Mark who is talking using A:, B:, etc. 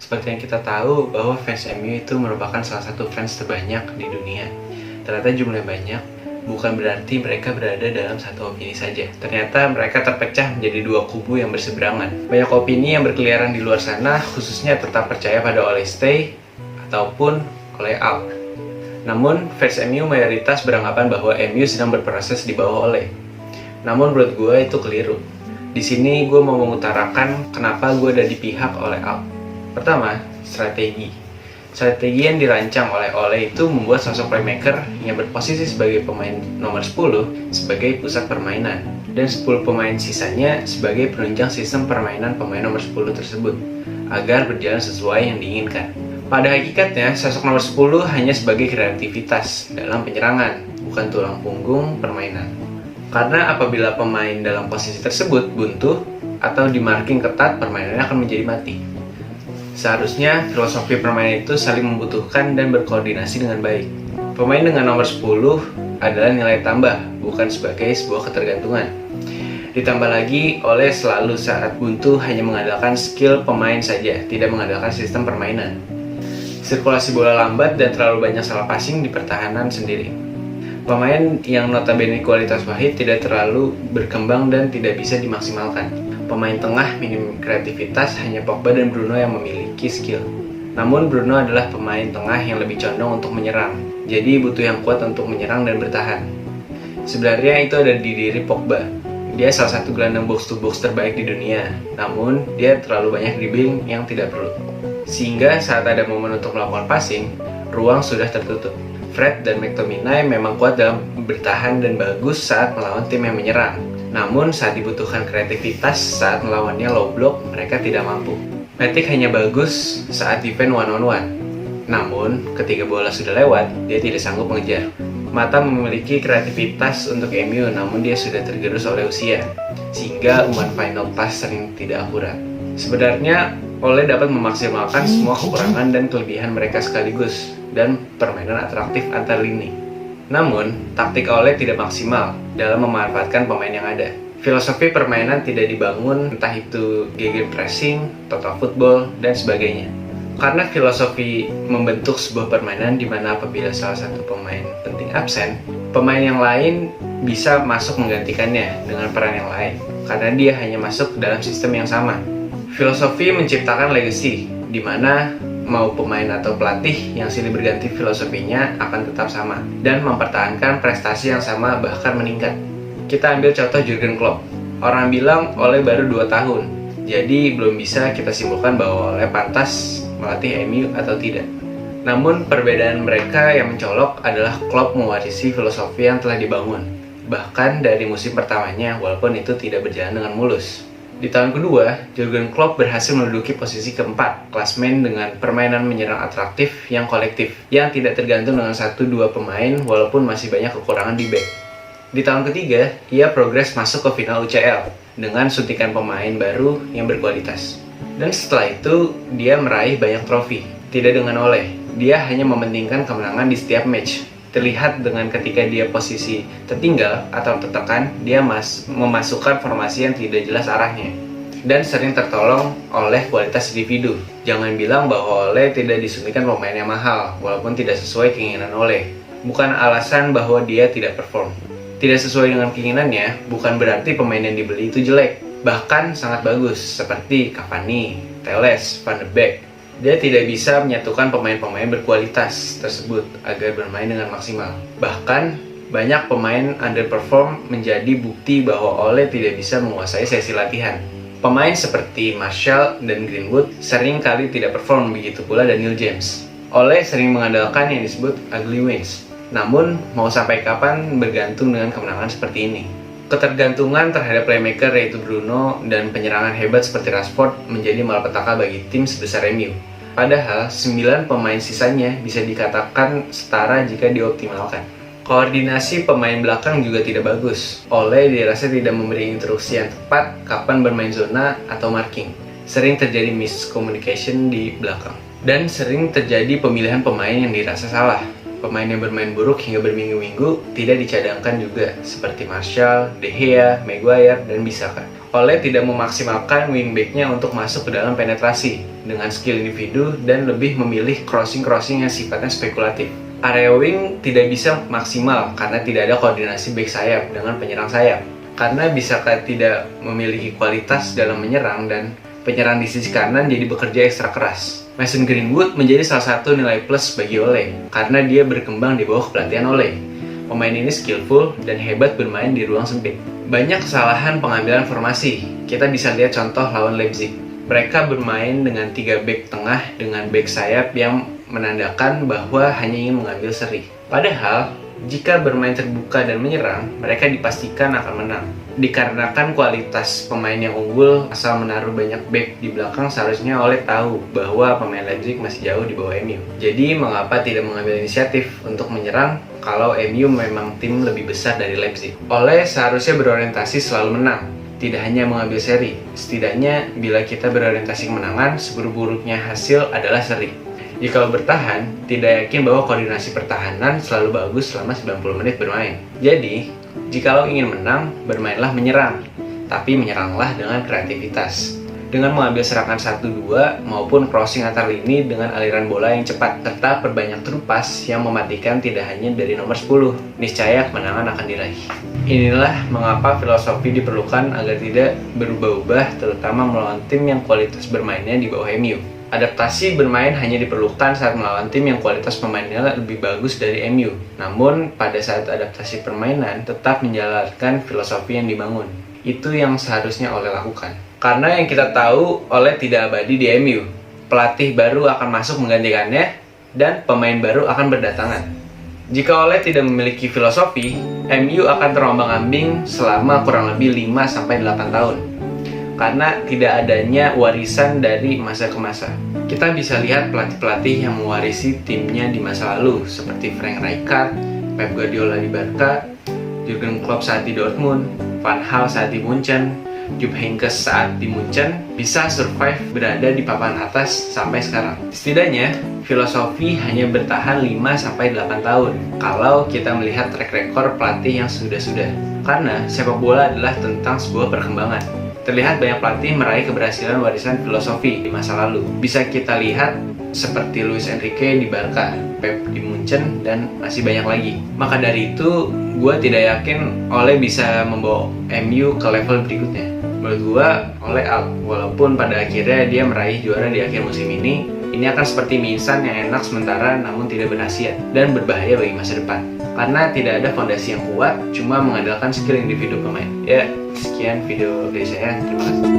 A: Seperti yang kita tahu bahwa fans MU itu merupakan salah satu fans terbanyak di dunia. Ternyata jumlahnya banyak, bukan berarti mereka berada dalam satu opini saja. Ternyata mereka terpecah menjadi dua kubu yang berseberangan. Banyak opini yang berkeliaran di luar sana, khususnya tetap percaya pada Ole Stay ataupun Ole out. Namun, fans MU mayoritas beranggapan bahwa MU sedang berproses di bawah Ole. Namun menurut gue itu keliru. Di sini gue mau mengutarakan kenapa gue ada di pihak Ole out. Pertama, strategi. Strategi yang dirancang oleh Ole itu membuat sosok playmaker yang berposisi sebagai pemain nomor 10 sebagai pusat permainan dan 10 pemain sisanya sebagai penunjang sistem permainan pemain nomor 10 tersebut agar berjalan sesuai yang diinginkan. Pada hakikatnya, sosok nomor 10 hanya sebagai kreativitas dalam penyerangan, bukan tulang punggung permainan. Karena apabila pemain dalam posisi tersebut buntu atau di-marking ketat, permainannya akan menjadi mati. Seharusnya filosofi permainan itu saling membutuhkan dan berkoordinasi dengan baik. Pemain dengan nomor 10 adalah nilai tambah, bukan sebagai sebuah ketergantungan. Ditambah lagi, Ole selalu saat buntu hanya mengandalkan skill pemain saja, tidak mengandalkan sistem permainan. Sirkulasi bola lambat dan terlalu banyak salah passing di pertahanan sendiri. Pemain yang notabene kualitas wahid tidak terlalu berkembang dan tidak bisa dimaksimalkan. Pemain tengah minim kreativitas, hanya Pogba dan Bruno yang memiliki skill. Namun Bruno adalah pemain tengah yang lebih condong untuk menyerang, jadi butuh yang kuat untuk menyerang dan bertahan. Sebenarnya itu ada di diri Pogba. Dia salah satu gelandang box to box terbaik di dunia, namun dia terlalu banyak dribbling yang tidak perlu. Sehingga saat ada momen untuk melakukan passing, ruang sudah tertutup. Fred dan McTominay memang kuat dalam bertahan dan bagus saat melawan tim yang menyerang. Namun saat dibutuhkan kreativitas saat melawannya low block, mereka tidak mampu. Matic hanya bagus saat defend one on one. Namun ketika bola sudah lewat, dia tidak sanggup mengejar. Mata memiliki kreativitas untuk MU, namun dia sudah tergerus oleh usia, sehingga umpan final pass sering tidak akurat. Sebenarnya Ole dapat memaksimalkan semua kekurangan dan kelebihan mereka sekaligus dan permainan atraktif antar lini. Namun, taktik Ole tidak maksimal dalam memanfaatkan pemain yang ada. Filosofi permainan tidak dibangun, entah itu gegenpressing, total football, dan sebagainya. Karena filosofi membentuk sebuah permainan di mana apabila salah satu pemain penting absen, pemain yang lain bisa masuk menggantikannya dengan peran yang lain, karena dia hanya masuk dalam sistem yang sama. Filosofi menciptakan legacy, di mana mau pemain atau pelatih yang silih berganti filosofinya akan tetap sama dan mempertahankan prestasi yang sama bahkan meningkat. Kita ambil contoh Jurgen Klopp. Orang bilang Ole baru 2 tahun, jadi belum bisa kita simpulkan bahwa Ole pantas melatih MU atau tidak. Namun perbedaan mereka yang mencolok adalah Klopp mewarisi filosofi yang telah dibangun, bahkan dari musim pertamanya walaupun itu tidak berjalan dengan mulus. Di tahun kedua, Jurgen Klopp berhasil menduduki posisi keempat klasemen dengan permainan menyerang atraktif yang kolektif, yang tidak tergantung dengan 1-2 pemain walaupun masih banyak kekurangan di back. Di tahun ketiga, ia progres masuk ke final UCL dengan suntikan pemain baru yang berkualitas. Dan setelah itu, dia meraih banyak trofi. Tidak dengan Ole, dia hanya mementingkan kemenangan di setiap match. Terlihat dengan ketika dia posisi tertinggal atau tertekan, dia memasukkan formasi yang tidak jelas arahnya dan sering tertolong oleh kualitas individu. Jangan bilang bahwa Ole tidak disuntikan pemain yang mahal walaupun tidak sesuai keinginan Ole. Bukan alasan bahwa dia tidak perform. Tidak sesuai dengan keinginannya bukan berarti pemain yang dibeli itu jelek, bahkan sangat bagus seperti Cavani, Telles, Van de Beek. Dia tidak bisa menyatukan pemain-pemain berkualitas tersebut agar bermain dengan maksimal. Bahkan, banyak pemain underperform menjadi bukti bahwa Ole tidak bisa menguasai sesi latihan. Pemain seperti Martial dan Greenwood sering kali tidak perform, begitu pula Daniel James. Ole sering mengandalkan yang disebut ugly wins. Namun, mau sampai kapan bergantung dengan kemenangan seperti ini? Ketergantungan terhadap playmaker yaitu Bruno dan penyerangan hebat seperti Rashford menjadi malapetaka bagi tim sebesar MU. Padahal 9 pemain sisanya bisa dikatakan setara jika dioptimalkan. Koordinasi pemain belakang juga tidak bagus. Ole dirasa tidak memberi instruksi yang tepat kapan bermain zona atau marking. Sering terjadi miscommunication di belakang. Dan sering terjadi pemilihan pemain yang dirasa salah. Pemain yang bermain buruk hingga berminggu-minggu tidak dicadangkan juga, seperti Martial, De Gea, Maguire, dan Bissaka. Ole tidak memaksimalkan wingback-nya untuk masuk ke dalam penetrasi dengan skill individu dan lebih memilih crossing-crossing yang sifatnya spekulatif. Area wing tidak bisa maksimal karena tidak ada koordinasi back sayap dengan penyerang sayap. Karena Bissaka tidak memiliki kualitas dalam menyerang dan penyerang di sisi kanan jadi bekerja ekstra keras. Mason Greenwood menjadi salah satu nilai plus bagi Ole karena dia berkembang di bawah kepelatihan Ole. Pemain ini skillful dan hebat bermain di ruang sempit. Banyak kesalahan pengambilan formasi. Kita bisa lihat contoh lawan Leipzig. Mereka bermain dengan 3 back tengah dengan back sayap yang menandakan bahwa hanya ingin mengambil seri. Padahal, jika bermain terbuka dan menyerang, mereka dipastikan akan menang. Dikarenakan kualitas pemain yang unggul asal menaruh banyak back di belakang, seharusnya Ole tahu bahwa pemain Leipzig masih jauh di bawah MU. Jadi mengapa tidak mengambil inisiatif untuk menyerang kalau MU memang tim lebih besar dari Leipzig? Ole seharusnya berorientasi selalu menang, tidak hanya mengambil seri. Setidaknya bila kita berorientasi kemenangan, seburuk-buruknya hasil adalah seri. Jika bertahan, tidak yakin bahwa koordinasi pertahanan selalu bagus selama 90 menit bermain. Jadi, jika ingin menang, bermainlah menyerang, tapi menyeranglah dengan kreativitas. Dengan mengambil serangan 1-2 maupun crossing antar lini dengan aliran bola yang cepat, serta perbanyak terupas yang mematikan tidak hanya dari nomor 10. Niscaya kemenangan akan diraih. Inilah mengapa filosofi diperlukan agar tidak berubah-ubah, terutama melawan tim yang kualitas bermainnya di bawah MU. Adaptasi bermain hanya diperlukan saat melawan tim yang kualitas pemainnya lebih bagus dari MU. Namun, pada saat adaptasi permainan, tetap menjalankan filosofi yang dibangun. Itu yang seharusnya Ole lakukan. Karena yang kita tahu, Ole tidak abadi di MU. Pelatih baru akan masuk menggantikannya, dan pemain baru akan berdatangan. Jika Ole tidak memiliki filosofi, MU akan terombang-ambing selama kurang lebih 5-8 tahun. Karena tidak adanya warisan dari masa ke masa. Kita bisa lihat pelatih-pelatih yang mewarisi timnya di masa lalu, seperti Frank Rijkaard, Pep Guardiola di Barca, Jurgen Klopp saat di Dortmund, Van Gaal saat di Munchen, Jupp Heynckes saat di Munchen, bisa survive berada di papan atas sampai sekarang. Setidaknya, filosofi hanya bertahan 5-8 tahun kalau kita melihat track record pelatih yang sudah-sudah. Karena sepak bola adalah tentang sebuah perkembangan. Terlihat banyak pelatih meraih keberhasilan warisan filosofi di masa lalu. Bisa kita lihat seperti Luis Enrique di Barca, Pep di Munchen, dan masih banyak lagi. Maka dari itu, gue tidak yakin Ole bisa membawa MU ke level berikutnya. Menurut gue, Ole out. Walaupun pada akhirnya dia meraih juara di akhir musim ini akan seperti mie instan yang enak sementara namun tidak berkhasiat dan berbahaya bagi masa depan. Karena tidak ada fondasi yang kuat, cuma mengandalkan skill individu pemain. Ya, sekian video dari saya. Terima kasih.